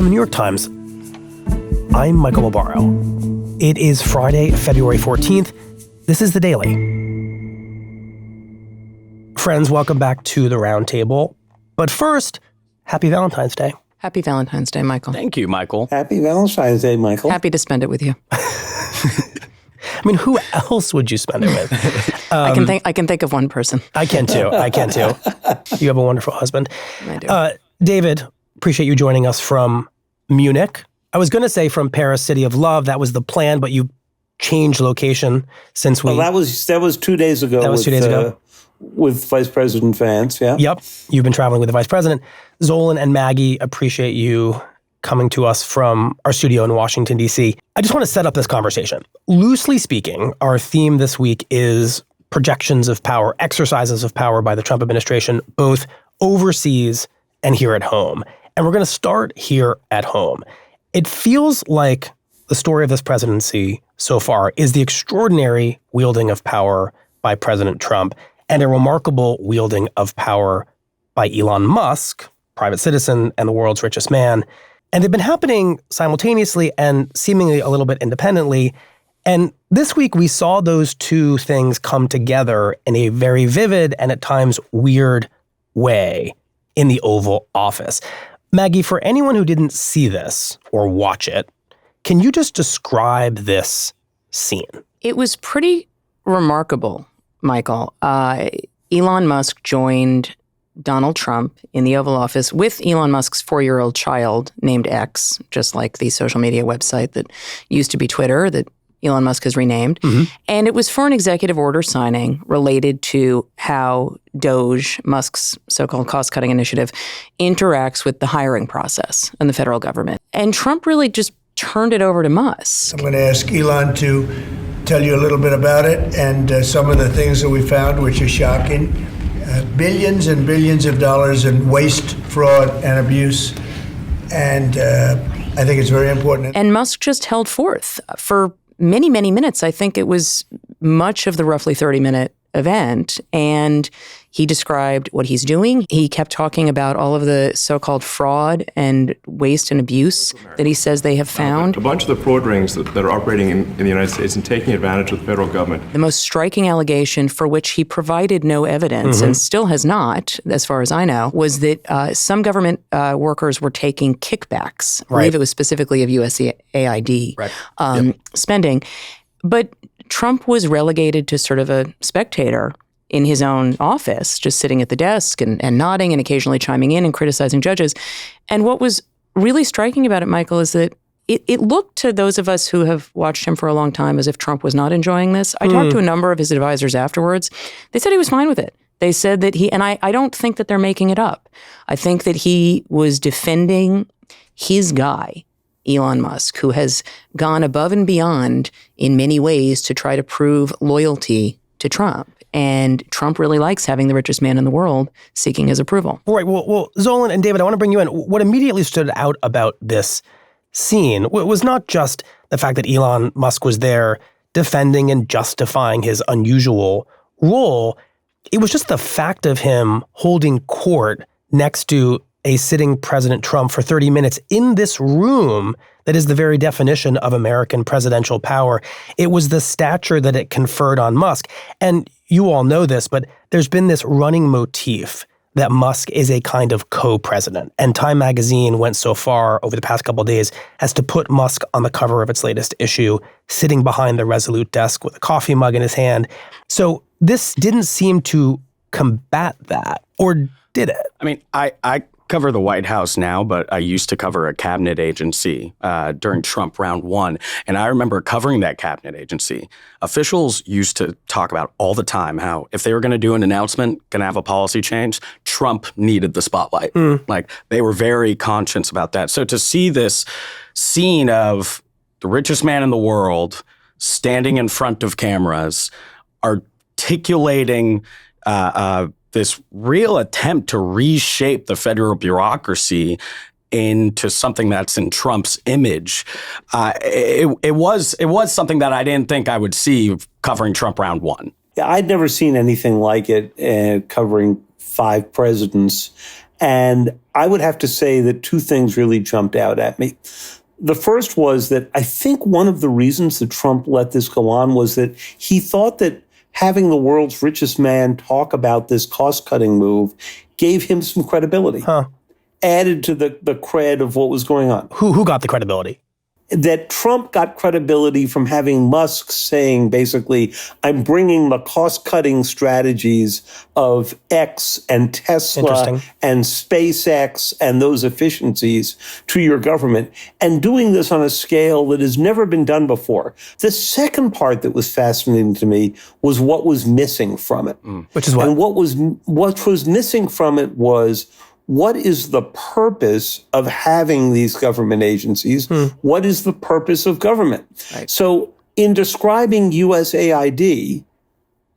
From the New York Times, I'm Michael Barbaro. It is Friday, February 14th. This is The Daily. Friends, welcome back to the Roundtable. But first, happy Valentine's Day. Happy Valentine's Day, Michael. Thank you, Michael. Happy Valentine's Day, Michael. Happy to spend it with you. I mean, who else would you spend it with? I can think of one person. I can too. You have a wonderful husband. I do. David, appreciate you joining us from Munich. I was going to say from Paris, City of Love. That was the plan, but you changed location since we... Well, that was 2 days ago. That was 2 days ago. With Vice President Vance, yeah. Yep. You've been traveling with the Vice President. Zolan and Maggie, appreciate you coming to us from our studio in Washington, D.C. I just want to set up this conversation. Loosely speaking, our theme this week is projections of power, exercises of power by the Trump administration, both overseas and here at home. And we're going to start here at home. It feels like the story of this presidency so far is the extraordinary wielding of power by President Trump and a remarkable wielding of power by Elon Musk, private citizen and the world's richest man. And they've been happening simultaneously and seemingly a little bit independently. And this week we saw those two things come together in a very vivid and at times weird way in the Oval Office. Maggie, for anyone who didn't see this or watch it, can you just describe this scene? It was pretty remarkable, Michael. Elon Musk joined Donald Trump in the Oval Office with Elon Musk's 4-year-old child named X, just like the social media website that used to be Twitter that Elon Musk has renamed. Mm-hmm. And it was for an executive order signing related to how DOGE, Musk's so-called cost-cutting initiative, interacts with the hiring process in the federal government. And Trump really just turned it over to Musk. I'm going to ask Elon to tell you a little bit about it and some of the things that we found, which are shocking. Billions and billions of dollars in waste, fraud, and abuse. And I think it's very important. And Musk just held forth for many, many minutes. I think it was much of the roughly 30-minute event. And he described what he's doing. He kept talking about all of the so-called fraud and waste and abuse that he says they have found. A bunch of the fraud rings that are operating in the United States and taking advantage of the federal government. The most striking allegation for which he provided no evidence and still has not, as far as I know, was that some government workers were taking kickbacks. I believe it was specifically of USAID spending. But Trump was relegated to sort of a spectator in his own office, just sitting at the desk and nodding and occasionally chiming in and criticizing judges. And what was really striking about it, Michael, is that it looked to those of us who have watched him for a long time as if Trump was not enjoying this. I talked to a number of his advisors afterwards. They said he was fine with it. They said that and I don't think that they're making it up. I think that he was defending his guy, Elon Musk, who has gone above and beyond in many ways to try to prove loyalty to Trump. And Trump really likes having the richest man in the world seeking his approval. Right. Well, Zolan and David, I want to bring you in. What immediately stood out about this scene was not just the fact that Elon Musk was there defending and justifying his unusual role. It was just the fact of him holding court next to a sitting President Trump for 30 minutes in this room that is the very definition of American presidential power. It was the stature that it conferred on Musk. And you all know this, but there's been this running motif that Musk is a kind of co-president. And Time magazine went so far over the past couple of days as to put Musk on the cover of its latest issue, sitting behind the Resolute desk with a coffee mug in his hand. So this didn't seem to combat that, or did it? I mean, I cover the White House now, but I used to cover a cabinet agency during Trump round one. And I remember covering that cabinet agency. Officials used to talk about all the time how if they were going to do an announcement, going to have a policy change, Trump needed the spotlight. Like they were very conscious about that. So to see this scene of the richest man in the world standing in front of cameras, articulating this real attempt to reshape the federal bureaucracy into something that's in Trump's image. It was something that I didn't think I would see covering Trump round one. Yeah, I'd never seen anything like it covering 5 presidents. And I would have to say that two things really jumped out at me. The first was that I think one of the reasons that Trump let this go on was that he thought that having the world's richest man talk about this cost-cutting move gave him some credibility, added to the cred of what was going on. Who got the credibility? That Trump got credibility from having Musk saying, basically, I'm bringing the cost-cutting strategies of X and Tesla and SpaceX and those efficiencies to your government, and doing this on a scale that has never been done before. The second part that was fascinating to me was what was missing from it. Which is what? And what was missing from it was, what is the purpose of having these government agencies? What is the purpose of government? Right. So in describing USAID,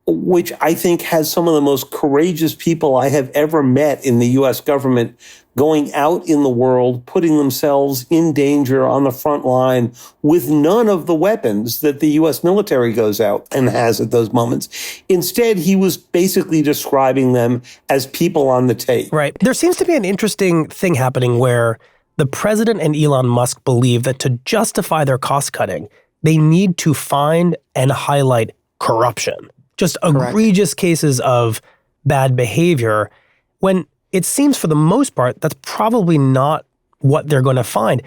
which I think has some of the most courageous people I have ever met in the U.S. government, going out in the world, putting themselves in danger on the front line with none of the weapons that the U.S. military goes out and has at those moments. Instead, he was basically describing them as people on the tape. Right. There seems to be an interesting thing happening where the president and Elon Musk believe that to justify their cost cutting, they need to find and highlight corruption. Just egregious cases of bad behavior, when it seems for the most part, that's probably not what they're going to find.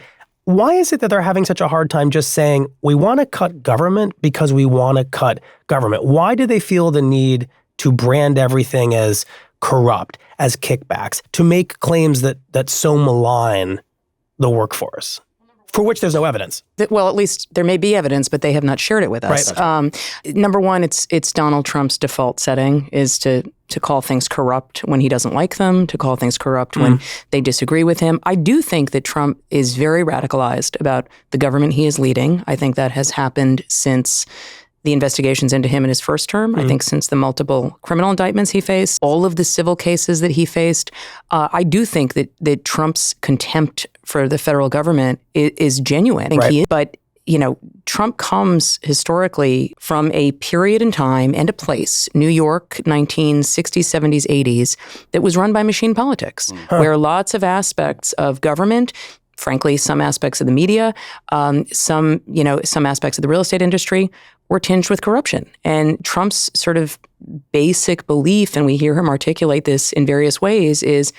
Why is it that they're having such a hard time just saying, we want to cut government because we want to cut government? Why do they feel the need to brand everything as corrupt, as kickbacks, to make claims that so malign the workforce, for which there's no evidence? Well, at least there may be evidence, but they have not shared it with us. Right. Number one, it's Donald Trump's default setting is to call things corrupt when he doesn't like them, to call things corrupt when they disagree with him. I do think that Trump is very radicalized about the government he is leading. I think that has happened since the investigations into him in his first term. I think since the multiple criminal indictments he faced, all of the civil cases that he faced. I do think that Trump's contempt for the federal government is genuine. I think but Trump comes historically from a period in time and a place, New York, 1960s, 70s, 80s, that was run by machine politics, where lots of aspects of government, frankly, some aspects of the media, some aspects of the real estate industry were tinged with corruption. And Trump's sort of basic belief, and we hear him articulate this in various ways, is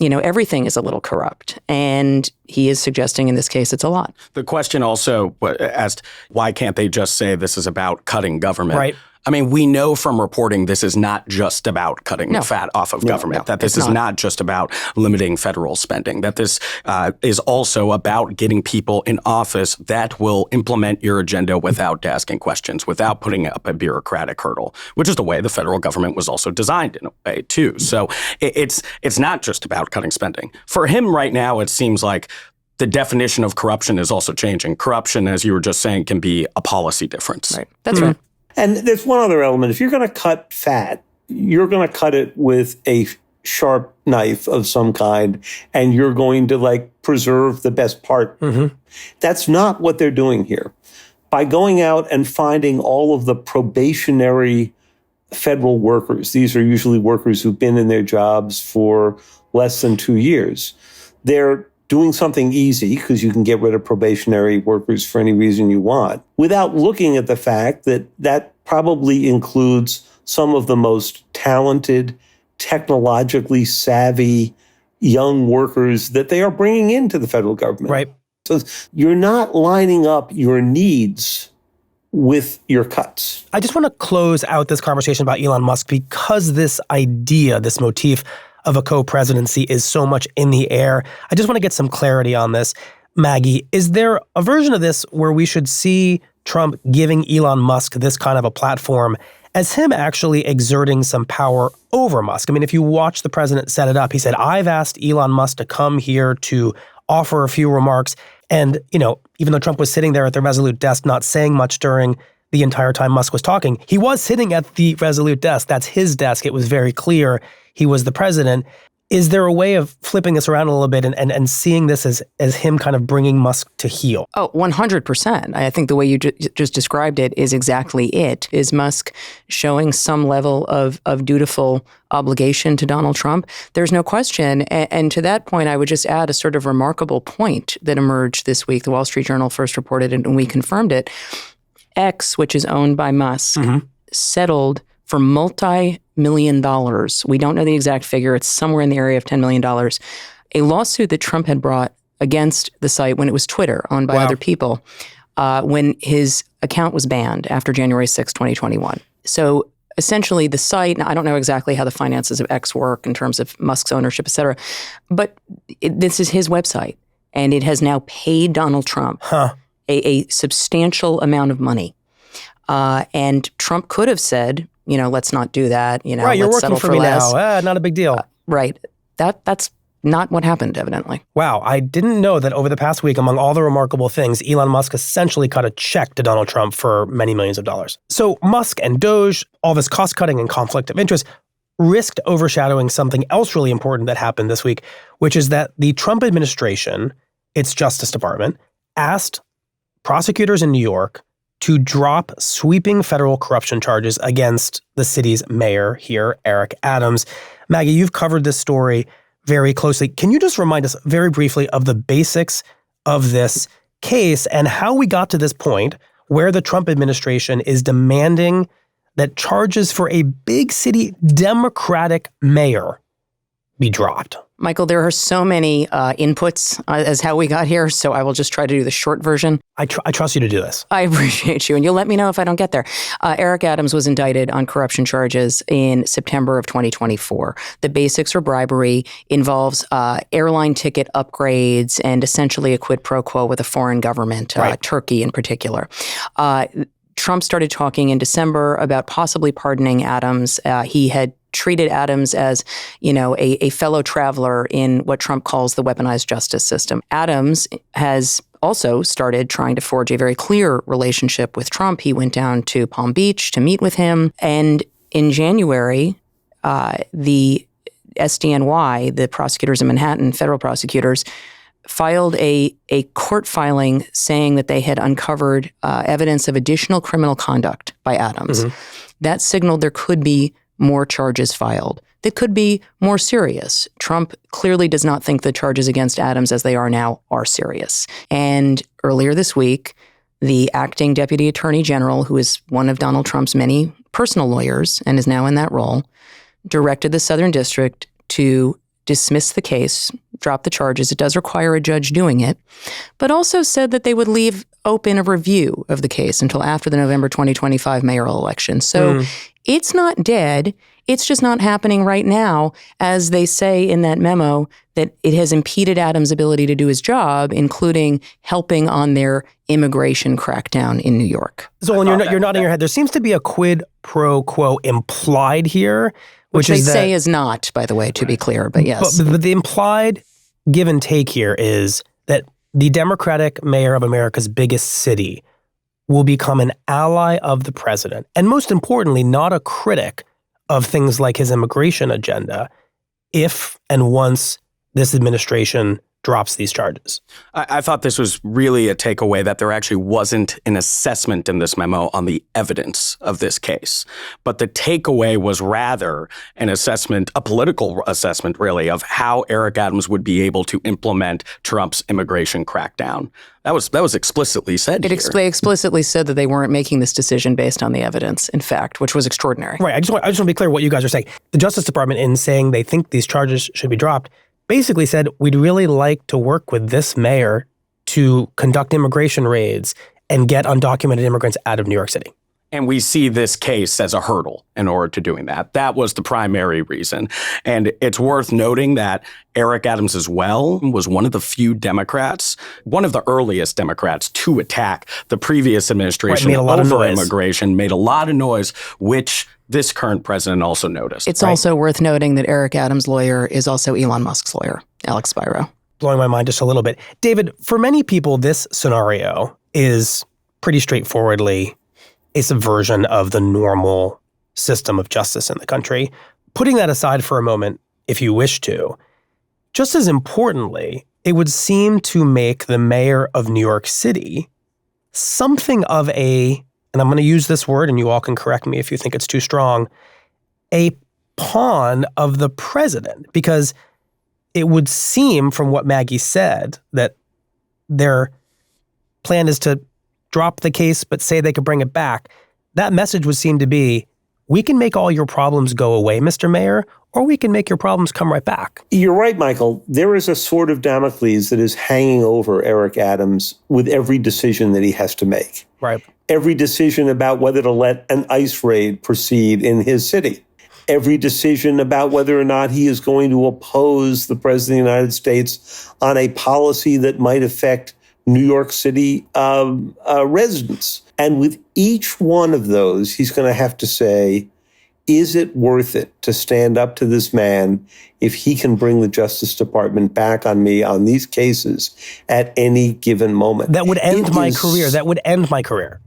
everything is a little corrupt. And he is suggesting in this case it's a lot. The question also asked, why can't they just say this is about cutting government? Right. I mean, we know from reporting this is not just about cutting fat off of government, that this is not just about limiting federal spending, that this is also about getting people in office that will implement your agenda without asking questions, without putting up a bureaucratic hurdle, which is the way the federal government was also designed in a way, too. So it's not just about cutting spending. For him right now, it seems like the definition of corruption is also changing. Corruption, as you were just saying, can be a policy difference. Right. That's right. And there's one other element. If you're going to cut fat, you're going to cut it with a sharp knife of some kind, and you're going to preserve the best part. That's not what they're doing here. By going out and finding all of the probationary federal workers, these are usually workers who've been in their jobs for less than 2 years, they're doing something easy, because you can get rid of probationary workers for any reason you want, without looking at the fact that that probably includes some of the most talented, technologically savvy young workers that they are bringing into the federal government. Right. So you're not lining up your needs with your cuts. I just want to close out this conversation about Elon Musk, because this idea, this motif of a co-presidency is so much in the air. I just want to get some clarity on this. Maggie, is there a version of this where we should see Trump giving Elon Musk this kind of a platform as him actually exerting some power over Musk? I mean, if you watch the president set it up, he said, I've asked Elon Musk to come here to offer a few remarks. And, even though Trump was sitting there at the Resolute desk, not saying much during the entire time Musk was talking, he was sitting at the Resolute desk. That's his desk. It was very clear he was the president. Is there a way of flipping this around a little bit and seeing this as him kind of bringing Musk to heel? Oh, 100%. I think the way you just described it is exactly it. Is Musk showing some level of dutiful obligation to Donald Trump? There's no question. And to that point, I would just add a sort of remarkable point that emerged this week. The Wall Street Journal first reported it and we confirmed it. X, which is owned by Musk, settled for multi-million dollars. We don't know the exact figure. It's somewhere in the area of $10 million. A lawsuit that Trump had brought against the site when it was Twitter, owned by other people, when his account was banned after January 6, 2021. So essentially the site, I don't know exactly how the finances of X work in terms of Musk's ownership, et cetera, but this is his website. And it has now paid Donald Trump a substantial amount of money. And Trump could have said, let's not do that. Right, you're working for me now. Not a big deal. Right. That's not what happened, evidently. Wow, I didn't know that over the past week, among all the remarkable things, Elon Musk essentially cut a check to Donald Trump for many millions of dollars. So Musk and Doge, all this cost-cutting and conflict of interest, risked overshadowing something else really important that happened this week, which is that the Trump administration, its Justice Department, asked prosecutors in New York to drop sweeping federal corruption charges against the city's mayor here, Eric Adams. Maggie, you've covered this story very closely. Can you just remind us very briefly of the basics of this case and how we got to this point where the Trump administration is demanding that charges for a big city Democratic mayor be dropped? Michael, there are so many inputs as how we got here, so I will just try to do the short version. I trust you to do this. I appreciate you, and you'll let me know if I don't get there. Eric Adams was indicted on corruption charges in September of 2024. The basics are bribery, involves airline ticket upgrades, and essentially a quid pro quo with a foreign government, Turkey in particular. Trump started talking in December about possibly pardoning Adams. He had treated Adams as, a fellow traveler in what Trump calls the weaponized justice system. Adams has also started trying to forge a very clear relationship with Trump. He went down to Palm Beach to meet with him. And in January, the SDNY, the prosecutors in Manhattan, federal prosecutors, filed a court filing saying that they had uncovered evidence of additional criminal conduct by Adams. That signaled there could be more charges filed that could be more serious. Trump clearly does not think the charges against Adams as they are now are serious. And earlier this week, the acting deputy attorney general, who is one of Donald Trump's many personal lawyers and is now in that role, directed the Southern District to dismiss the case, drop the charges. It does require a judge doing it, but also said that they would leave open a review of the case until after the November 2025 mayoral election. So it's not dead. It's just not happening right now, as they say in that memo, that it has impeded Adams' ability to do his job, including helping on their immigration crackdown in New York. Zolan, you're nodding your head. There seems to be a quid pro quo implied here, which they say is not, by the way, to be clear, but yes. But the implied give and take here is that the Democratic mayor of America's biggest city will become an ally of the president, and most importantly, not a critic of things like his immigration agenda, if and once this administration drops these charges. I thought this was really a takeaway that there actually wasn't an assessment in this memo on the evidence of this case. But the takeaway was rather an assessment, a political assessment really, of how Eric Adams would be able to implement Trump's immigration crackdown. That was explicitly said here. They explicitly said that they weren't making this decision based on the evidence, in fact, which was extraordinary. Right. I just want to be clear what you guys are saying. The Justice Department, in saying they think these charges should be dropped, basically said, we'd really like to work with this mayor to conduct immigration raids and get undocumented immigrants out of New York City. And we see this case as a hurdle in order to doing that. That was the primary reason. And it's worth noting that Eric Adams as well was one of the few Democrats, one of the earliest Democrats to attack the previous administration over immigration, made a lot of noise, which this current president also noticed. It's also worth noting that Eric Adams' lawyer is also Elon Musk's lawyer, Alex Spiro. Blowing my mind just a little bit. David, for many people, this scenario is pretty straightforwardly a subversion of the normal system of justice in the country. Putting that aside for a moment, if you wish to. Just as importantly, it would seem to make the mayor of New York City something of a, and I'm going to use this word and you all can correct me if you think it's too strong, a pawn of the president, because it would seem from what Maggie said that their plan is to drop the case but say they could bring it back. That message would seem to be, we can make all your problems go away, Mr. Mayor, or we can make your problems come right back. You're right, Michael. There is a sword of Damocles that is hanging over Eric Adams with every decision that he has to make. Right. Every decision about whether to let an ICE raid proceed in his city. Every decision about whether or not he is going to oppose the President of the United States on a policy that might affect New York City residents. And with each one of those, he's going to have to say, is it worth it to stand up to this man if he can bring the Justice Department back on me on these cases at any given moment? That would end my career. That would end my career.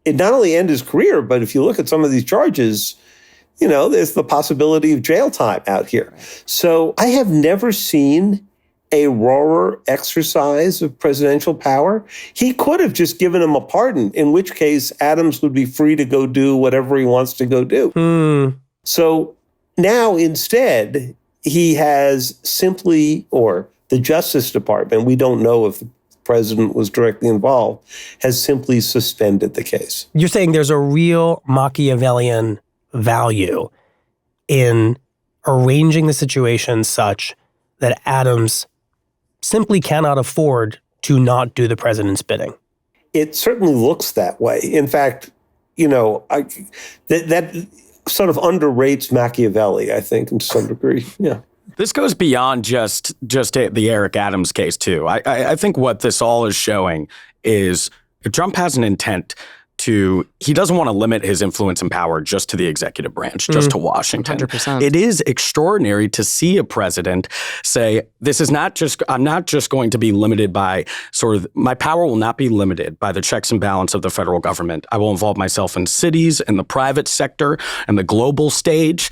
It not only end his career, but if you look at some of these charges, you know, there's the possibility of jail time out here. So I have never seen a rawer exercise of presidential power. He could have just given him a pardon, in which case Adams would be free to go do whatever he wants to go do. So now instead, he has simply, or the Justice Department, we don't know if the president was directly involved, has simply suspended the case. You're saying there's a real Machiavellian value in arranging the situation such that Adams simply cannot afford to not do the president's bidding. It certainly looks that way. In fact, you know, that sort of underrates Machiavelli, I think, to some degree. Yeah. This goes beyond just the Eric Adams case, too. I think what this all is showing is if Trump has an intent he doesn't want to limit his influence and power just to the executive branch, just to Washington. 100%. It is extraordinary to see a president say, I'm not just going to be limited by my power will not be limited by the checks and balance of the federal government. I will involve myself in cities and the private sector and the global stage.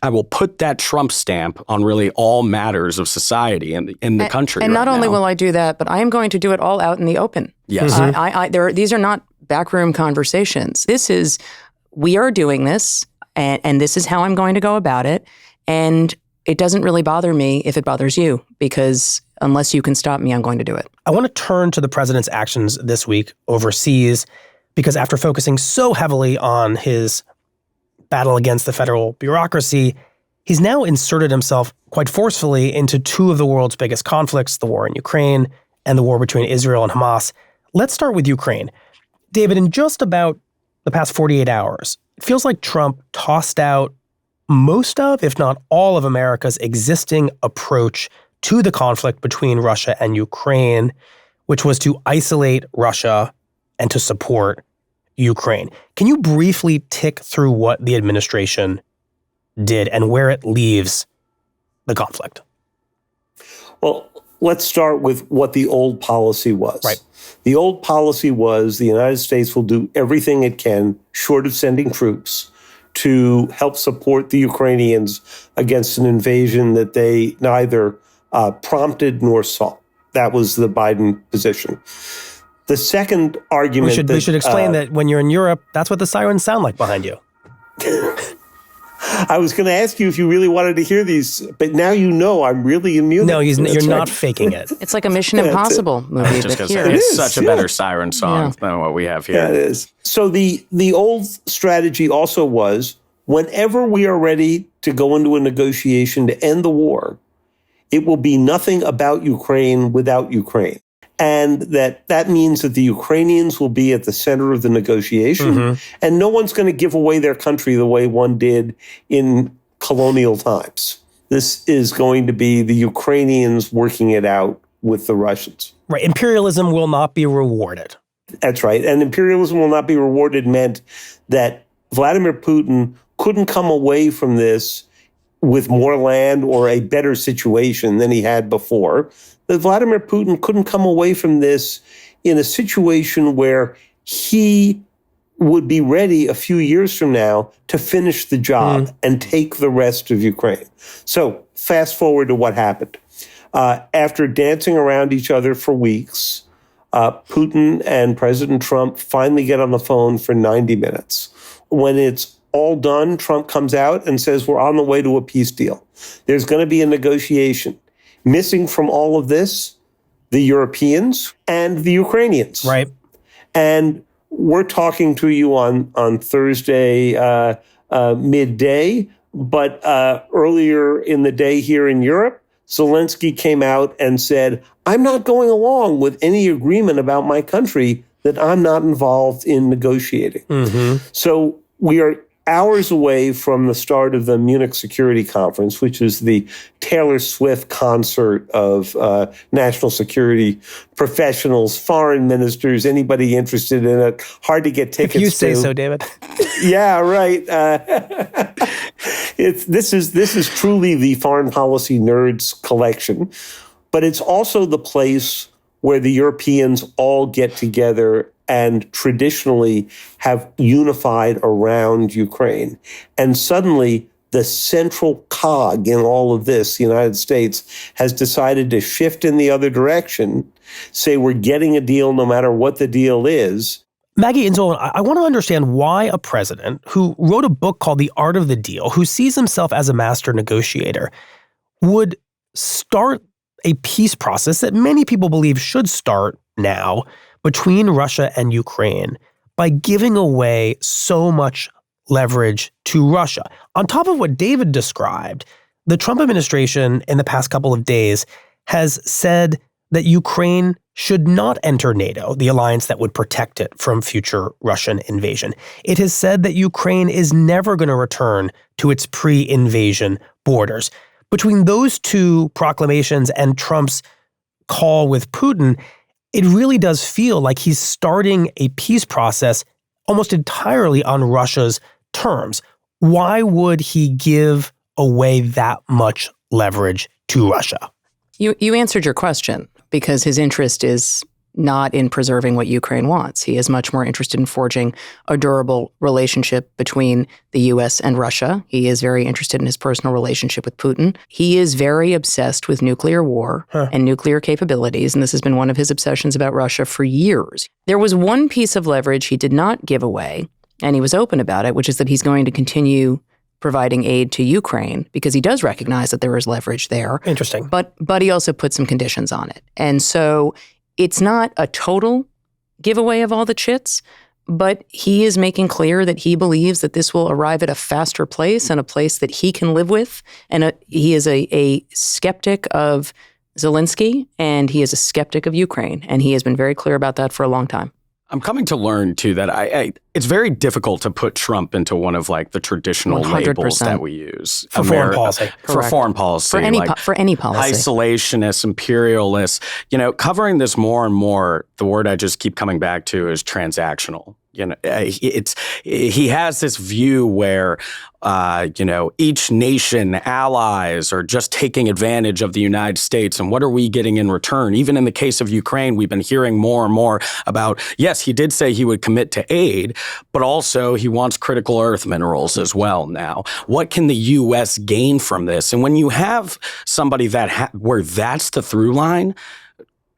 I will put that Trump stamp on really all matters of society in the country. And not only now. will I do that, but I am going to do it all out in the open. Yes. These are not backroom conversations. We are doing this, and this is how I'm going to go about it. And it doesn't really bother me if it bothers you, because unless you can stop me, I'm going to do it. I want to turn to the president's actions this week overseas, because after focusing so heavily on his battle against the federal bureaucracy, he's now inserted himself quite forcefully into two of the world's biggest conflicts, the war in Ukraine and the war between Israel and Hamas. Let's start with Ukraine. David, in just about the past 48 hours, it feels like Trump tossed out most of, if not all of America's existing approach to the conflict between Russia and Ukraine, which was to isolate Russia and to support Ukraine. Can you briefly tick through what the administration did and where it leaves the conflict? Well, let's start with what the old policy was. Right. The old policy was the United States will do everything it can, short of sending troops, to help support the Ukrainians against an invasion that they neither prompted nor saw. That was the Biden position. The second argument we should explain that when you're in Europe, that's what the sirens sound like behind you. I was going to ask you if you really wanted to hear these, but now you know I'm really immune. No, you're not faking it. It's like a Mission Impossible movie. It's such a better siren song than what we have here. Yeah, it is. So the old strategy also was, whenever we are ready to go into a negotiation to end the war, it will be nothing about Ukraine without Ukraine. And that means that the Ukrainians will be at the center of the negotiation, and no one's going to give away their country the way one did in colonial times. This is going to be the Ukrainians working it out with the Russians. Right. Imperialism will not be rewarded. That's right. And imperialism will not be rewarded meant that Vladimir Putin couldn't come away from this with more land or a better situation than he had before. That Vladimir Putin couldn't come away from this in a situation where he would be ready a few years from now to finish the job and take the rest of Ukraine. So fast forward to what happened. After dancing around each other for weeks, Putin and President Trump finally get on the phone for 90 minutes. When it's all done, Trump comes out and says, we're on the way to a peace deal. There's going to be a negotiation. Missing from all of this, the Europeans and the Ukrainians. Right. And we're talking to you on Thursday midday, but earlier in the day here in Europe, Zelensky came out and said, I'm not going along with any agreement about my country that I'm not involved in negotiating. So we are hours away from the start of the Munich Security Conference, which is the Taylor Swift concert of national security professionals, foreign ministers, anybody interested in it. Hard to get tickets to. If you say so, David. Yeah, right. This is truly the foreign policy nerds collection, but it's also the place where the Europeans all get together and traditionally have unified around Ukraine. And suddenly, the central cog in all of this, the United States, has decided to shift in the other direction, say we're getting a deal no matter what the deal is. Maggie and Zolan, I want to understand why a president who wrote a book called The Art of the Deal, who sees himself as a master negotiator, would start a peace process that many people believe should start now between Russia and Ukraine by giving away so much leverage to Russia. On top of what David described, the Trump administration in the past couple of days has said that Ukraine should not enter NATO, the alliance that would protect it from future Russian invasion. It has said that Ukraine is never going to return to its pre-invasion borders. Between those two proclamations and Trump's call with Putin, it really does feel like he's starting a peace process almost entirely on Russia's terms. Why would he give away that much leverage to Russia? You answered your question, because his interest is not in preserving what Ukraine wants. He is much more interested in forging a durable relationship between the U.S. and Russia. He is very interested in his personal relationship with Putin. He is very obsessed with nuclear war and nuclear capabilities, and this has been one of his obsessions about Russia for years. There was one piece of leverage he did not give away, and he was open about it, which is that he's going to continue providing aid to Ukraine because he does recognize that there is leverage there. Interesting. But he also put some conditions on it. And so it's not a total giveaway of all the chits, but he is making clear that he believes that this will arrive at a faster place and a place that he can live with. And he is a skeptic of Zelensky, and he is a skeptic of Ukraine. And he has been very clear about that for a long time. I'm coming to learn, too, that it's very difficult to put Trump into one of, like, the traditional 100%. labels that we use. For foreign policy. For foreign policy. For any policy. Isolationist, imperialist. You know, covering this more and more, the word I just keep coming back to is transactional. You know, he has this view where, each nation, allies are just taking advantage of the United States. And what are we getting in return? Even in the case of Ukraine, we've been hearing more and more about, yes, he did say he would commit to aid, but also he wants critical earth minerals as well now. What can the U.S. gain from this? And when you have somebody where that's the through line,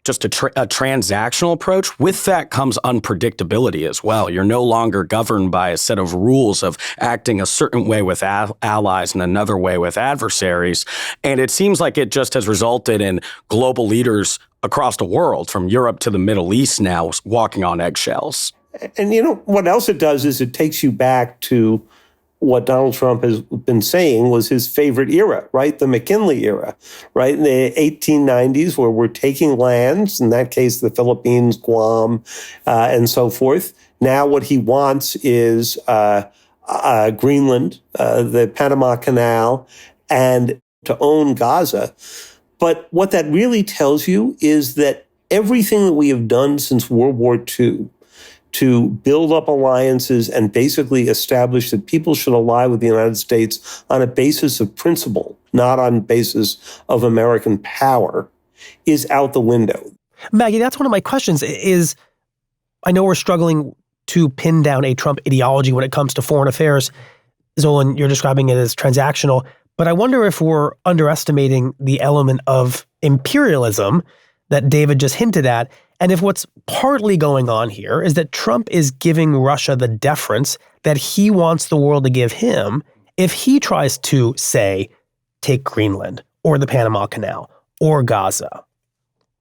just a transactional approach, with that comes unpredictability as well. You're no longer governed by a set of rules of acting a certain way with allies and another way with adversaries. And it seems like it just has resulted in global leaders across the world, from Europe to the Middle East now, walking on eggshells. And you know, what else it does is it takes you back to what Donald Trump has been saying was his favorite era, right? The McKinley era, right? In the 1890s, where we're taking lands, in that case, the Philippines, Guam, and so forth. Now what he wants is Greenland, the Panama Canal, and to own Gaza. But what that really tells you is that everything that we have done since World War II to build up alliances and basically establish that people should ally with the United States on a basis of principle, not on basis of American power, is out the window. Maggie, that's one of my questions is, I know we're struggling to pin down a Trump ideology when it comes to foreign affairs. Zolan, you're describing it as transactional, but I wonder if we're underestimating the element of imperialism that David just hinted at, and if what's partly going on here is that Trump is giving Russia the deference that he wants the world to give him if he tries to, say, take Greenland or the Panama Canal or Gaza.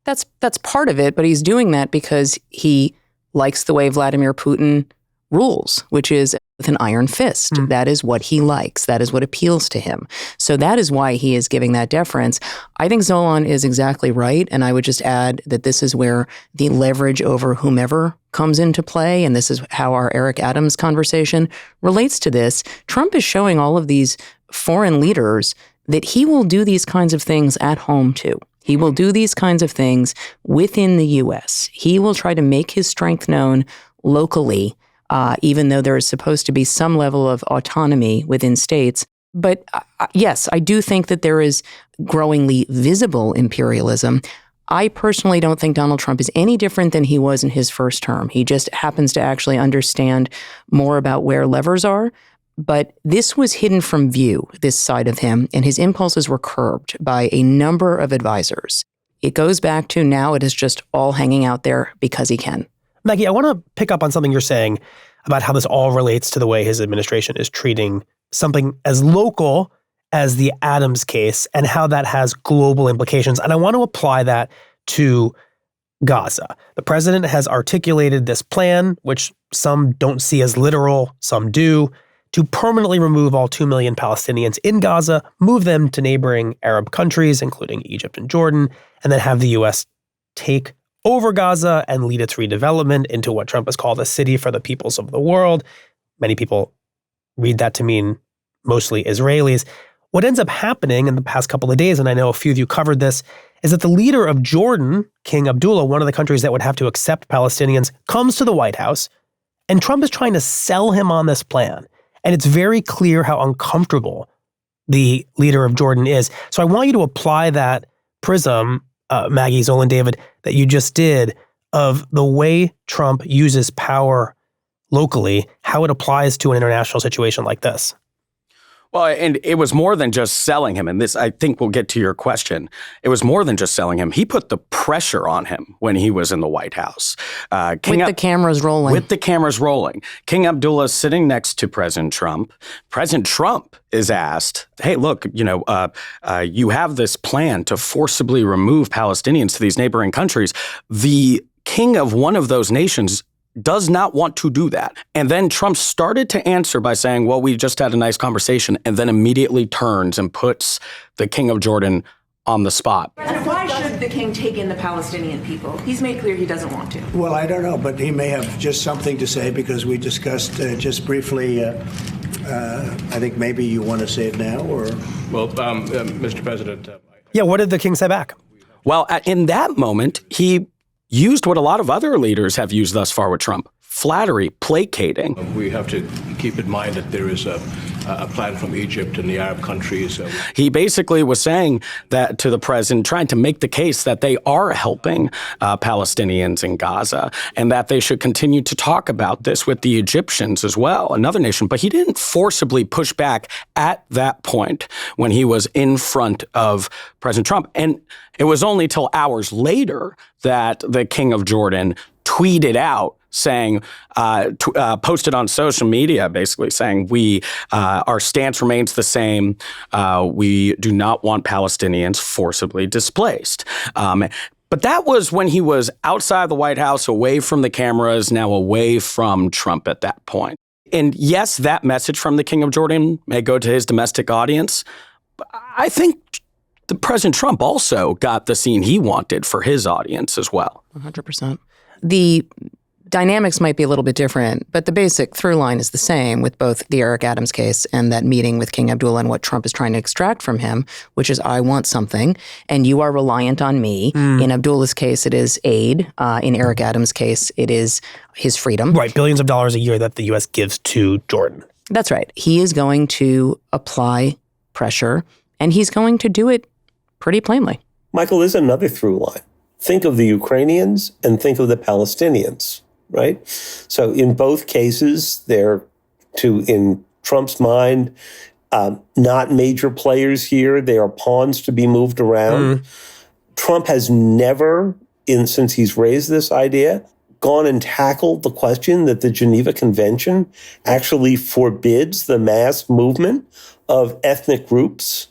That's part of it, but he's doing that because he likes the way Vladimir Putin rules, which is with an iron fist. That is what he likes. That is what appeals to him. So that is why he is giving that deference. I think Zolan is exactly right. And I would just add that this is where the leverage over whomever comes into play. And this is how our Eric Adams conversation relates to this. Trump is showing all of these foreign leaders that he will do these kinds of things at home too. He will do these kinds of things within the U.S. He will try to make his strength known locally, even though there is supposed to be some level of autonomy within states. But yes, I do think that there is growingly visible imperialism. I personally don't think Donald Trump is any different than he was in his first term. He just happens to actually understand more about where levers are. But this was hidden from view, this side of him, and his impulses were curbed by a number of advisors. It goes back to now it is just all hanging out there because he can. Maggie, I want to pick up on something you're saying about how this all relates to the way his administration is treating something as local as the Adams case and how that has global implications. And I want to apply that to Gaza. The president has articulated this plan, which some don't see as literal, some do, to permanently remove all 2 million Palestinians in Gaza, move them to neighboring Arab countries, including Egypt and Jordan, and then have the U.S. take over Gaza and lead its redevelopment into what Trump has called a city for the peoples of the world. Many people read that to mean mostly Israelis. What ends up happening in the past couple of days, and I know a few of you covered this, is that the leader of Jordan, King Abdullah, one of the countries that would have to accept Palestinians, comes to the White House, and Trump is trying to sell him on this plan. And it's very clear how uncomfortable the leader of Jordan is. So I want you to apply that prism, Maggie, Zolan, David, that you just did of the way Trump uses power locally, how it applies to an international situation like this. Well, and it was more than just selling him. And this, I think we'll get to your question. It was more than just selling him. He put the pressure on him when he was in the White House. With the cameras rolling. With the cameras rolling. King Abdullah is sitting next to President Trump. President Trump is asked, hey, look, you have this plan to forcibly remove Palestinians to these neighboring countries. The king of one of those nations does not want to do that. And then Trump started to answer by saying, well, we just had a nice conversation, and then immediately turns and puts the king of Jordan on the spot. And why should the king take in the Palestinian people? He's made clear he doesn't want to. Well, I don't know, but he may have just something to say because we discussed just briefly. I think maybe you want to say it now, or? Well, Mr. President. Yeah, what did the king say back? Well, in that moment, he used what a lot of other leaders have used thus far with Trump: flattery, placating. We have to keep in mind that there is a plan from Egypt and the Arab countries. He basically was saying that to the president, trying to make the case that they are helping Palestinians in Gaza and that they should continue to talk about this with the Egyptians as well, another nation. But he didn't forcibly push back at that point when he was in front of President Trump. And it was only till hours later that the King of Jordan tweeted out saying, posted on social media, basically saying, our stance remains the same. We do not want Palestinians forcibly displaced. But that was when he was outside the White House, away from the cameras, now away from Trump at that point. And yes, that message from the King of Jordan may go to his domestic audience. But I think the President Trump also got the scene he wanted for his audience as well. 100%. The dynamics might be a little bit different, but the basic through line is the same with both the Eric Adams case and that meeting with King Abdullah and what Trump is trying to extract from him, which is, I want something, and you are reliant on me. In Abdullah's case, it is aid. In Eric Adams' case, it is his freedom. Right, billions of dollars a year that the U.S. gives to Jordan. That's right. He is going to apply pressure, and he's going to do it pretty plainly. Michael, there's another through line. Think of the Ukrainians and think of the Palestinians. right? So in both cases, they're, in Trump's mind, not major players here. They are pawns to be moved around. Trump has never, since he's raised this idea, gone and tackled the question that the Geneva Convention actually forbids the mass movement of ethnic groups.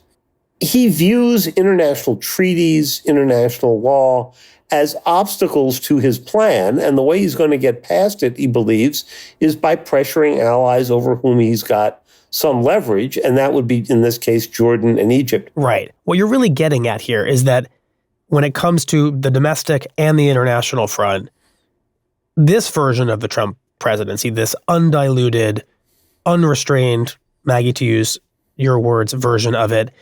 He views international treaties, international law, as obstacles to his plan, and the way he's going to get past it, he believes, is by pressuring allies over whom he's got some leverage, and that would be, in this case, Jordan and Egypt. Right. What you're really getting at here is that when it comes to the domestic and the international front, this version of the Trump presidency, this undiluted, unrestrained, Maggie, to use your words, version of it,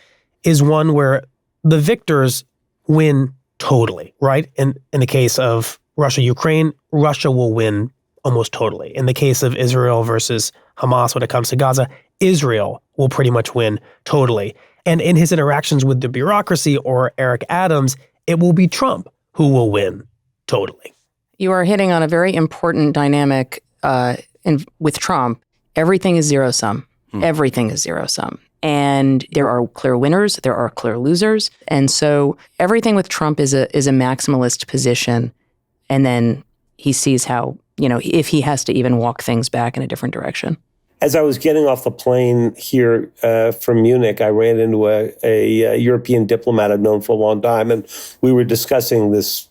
is one where the victors win totally, right? In the case of Russia-Ukraine, Russia will win almost totally. In the case of Israel versus Hamas when it comes to Gaza, Israel will pretty much win totally. And in his interactions with the bureaucracy or Eric Adams, it will be Trump who will win totally. You are hitting on a very important dynamic with Trump. Everything is zero-sum. Everything is zero-sum. And there are clear winners, there are clear losers. And so everything with Trump is a maximalist position. And then he sees how, if he has to even walk things back in a different direction. As I was getting off the plane here from Munich, I ran into a European diplomat I've known for a long time, and we were discussing this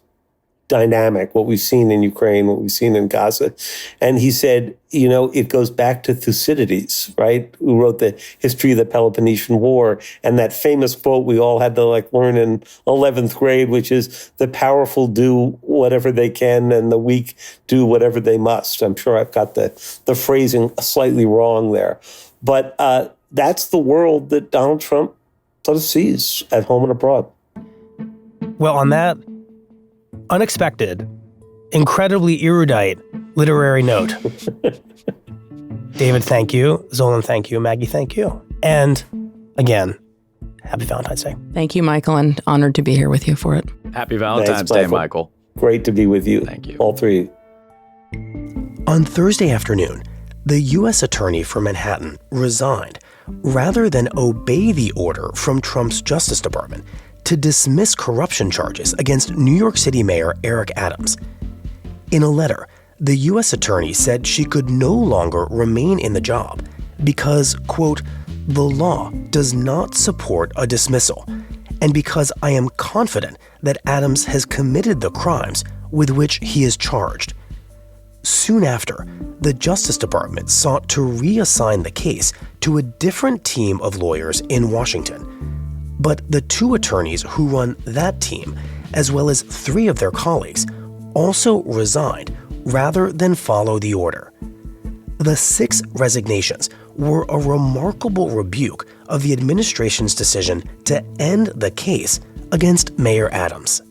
dynamic, what we've seen in Ukraine, what we've seen in Gaza. And he said, it goes back to Thucydides, right? Who wrote the history of the Peloponnesian War. And that famous quote we all had to learn in 11th grade, which is the powerful do whatever they can and the weak do whatever they must. I'm sure I've got the phrasing slightly wrong there. But that's the world that Donald Trump sort of sees at home and abroad. Well, on that unexpected, incredibly erudite literary note. David, thank you. Zolan, thank you. Maggie, thank you. And again, happy Valentine's Day. Thank you, Michael, and honored to be here with you for it. Happy Valentine's Day, Michael. Great to be with you. Thank you. All three. On Thursday afternoon, the U.S. Attorney for Manhattan resigned rather than obey the order from Trump's Justice Department to dismiss corruption charges against New York City Mayor Eric Adams. In a letter, the U.S. Attorney said she could no longer remain in the job because, quote, the law does not support a dismissal, and because I am confident that Adams has committed the crimes with which he is charged. Soon after, the Justice Department sought to reassign the case to a different team of lawyers in Washington. But the two attorneys who run that team, as well as 3 of their colleagues, also resigned rather than follow the order. The 6 resignations were a remarkable rebuke of the administration's decision to end the case against Mayor Adams.